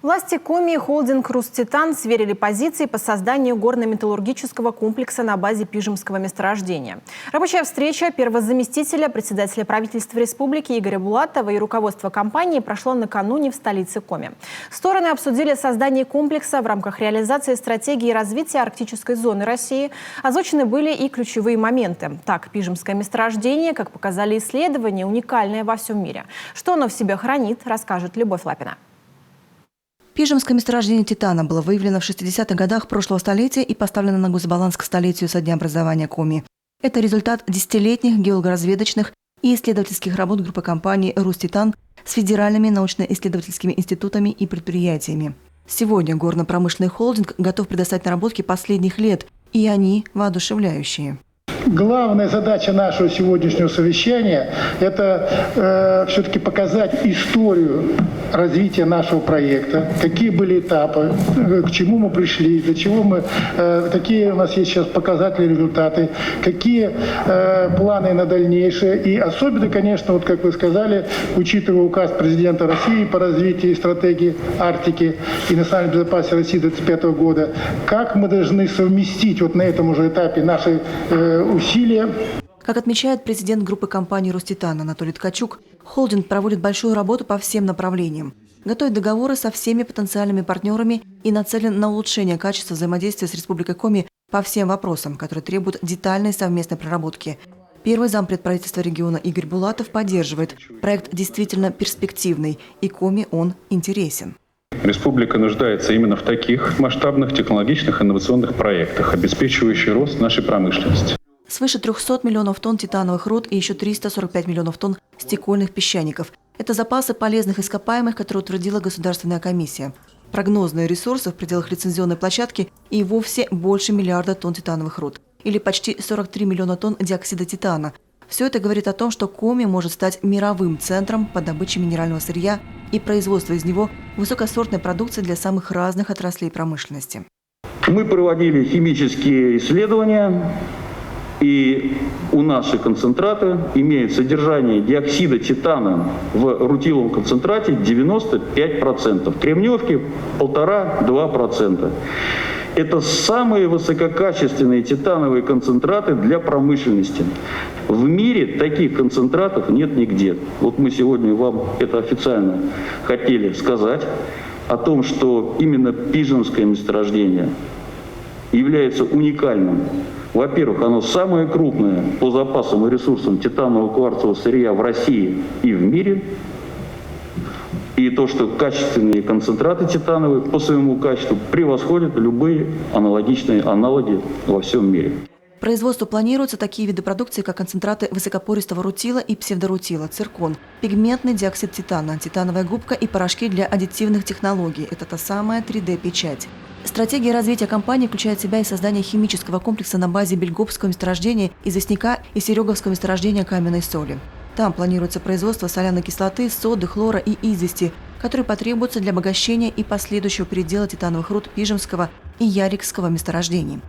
Власти Коми и холдинг «Руститан» сверили позиции по созданию горно-металлургического комплекса на базе Пижемского месторождения. Рабочая встреча первого заместителя председателя правительства республики Игоря Булатова и руководства компании прошла накануне в столице Коми. Стороны обсудили создание комплекса в рамках реализации стратегии развития арктической зоны России. Озвучены были и ключевые моменты. Так, Пижемское месторождение, как показали исследования, уникальное во всем мире. Что оно в себе хранит, расскажет Любовь Лапина. Пижемское месторождение титана было выявлено в 60-х годах прошлого столетия и поставлено на госбаланс к столетию со дня образования Коми. Это результат десятилетних геологоразведочных и исследовательских работ группы компаний «Руститан» с федеральными научно-исследовательскими институтами и предприятиями. Сегодня горно-промышленный холдинг готов предоставить наработки последних лет, и они воодушевляющие. Главная задача нашего сегодняшнего совещания – это все-таки показать историю развития нашего проекта, какие были этапы, к чему мы пришли, для чего мы, какие у нас есть сейчас показатели, результаты, какие планы на дальнейшее. И особенно, конечно, вот как вы сказали, учитывая указ президента России по развитию стратегии Арктики и национальной безопасности России до 2025 года, как мы должны совместить вот на этом уже этапе наши усилия. Как отмечает президент группы компании «Руститан» Анатолий Ткачук, холдинг проводит большую работу по всем направлениям. Готовит договоры со всеми потенциальными партнерами и нацелен на улучшение качества взаимодействия с Республикой Коми по всем вопросам, которые требуют детальной совместной проработки. Первый зампред правительства региона Игорь Булатов поддерживает. Проект действительно перспективный, и Коми он интересен. Республика нуждается именно в таких масштабных технологичных инновационных проектах, обеспечивающих рост нашей промышленности. Свыше 300 миллионов тонн титановых руд и еще 345 миллионов тонн стекольных песчаников. Это запасы полезных ископаемых, которые утвердила Государственная комиссия. Прогнозные ресурсы в пределах лицензионной площадки и вовсе больше миллиарда тонн титановых руд. Или почти 43 миллиона тонн диоксида титана. Все это говорит о том, что Коми может стать мировым центром по добыче минерального сырья и производству из него высокосортной продукции для самых разных отраслей промышленности. Мы проводили химические исследования. И у наших концентрата имеет содержание диоксида титана в рутиловом концентрате 95%, кремневки 1,5–2%. Это самые высококачественные титановые концентраты для промышленности. В мире таких концентратов нет нигде. Вот мы сегодня вам это официально хотели сказать о том, что именно Пижемское месторождение является уникальным. Во-первых, оно самое крупное по запасам и ресурсам титанового кварцевого сырья в России и в мире. И то, что качественные концентраты титановые по своему качеству превосходят любые аналогичные аналоги во всем мире. Производству планируются такие виды продукции, как концентраты высокопористого рутила и псевдорутила, циркон, пигментный диоксид титана, титановая губка и порошки для аддитивных технологий. Это та самая 3D-печать. Стратегия развития компании включает в себя и создание химического комплекса на базе Бельгопского месторождения, известняка и Сереговского месторождения каменной соли. Там планируется производство соляной кислоты, соды, хлора и извести, которые потребуются для обогащения и последующего передела титановых руд Пижемского и Ярикского месторождений.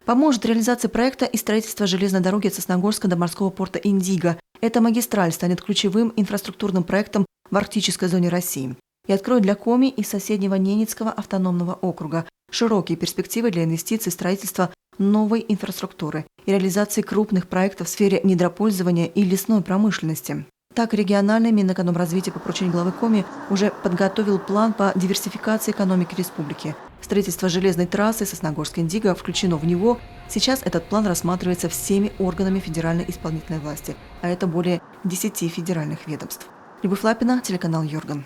Поможет реализации проекта и строительство железной дороги от Сосногорска до морского порта Индиго. Эта магистраль станет ключевым инфраструктурным проектом в арктической зоне России и откроет для Коми и соседнего Ненецкого автономного округа широкие перспективы для инвестиций в строительство новой инфраструктуры и реализации крупных проектов в сфере недропользования и лесной промышленности. Так, региональный Минэкономразвития по поручению главы Коми уже подготовил план по диверсификации экономики республики. Строительство железной трассы Сосногорск-Индиго включено в него. Сейчас этот план рассматривается всеми органами федеральной исполнительной власти, а это более 10 федеральных ведомств. Любовь Лапина, телеканал Йорган.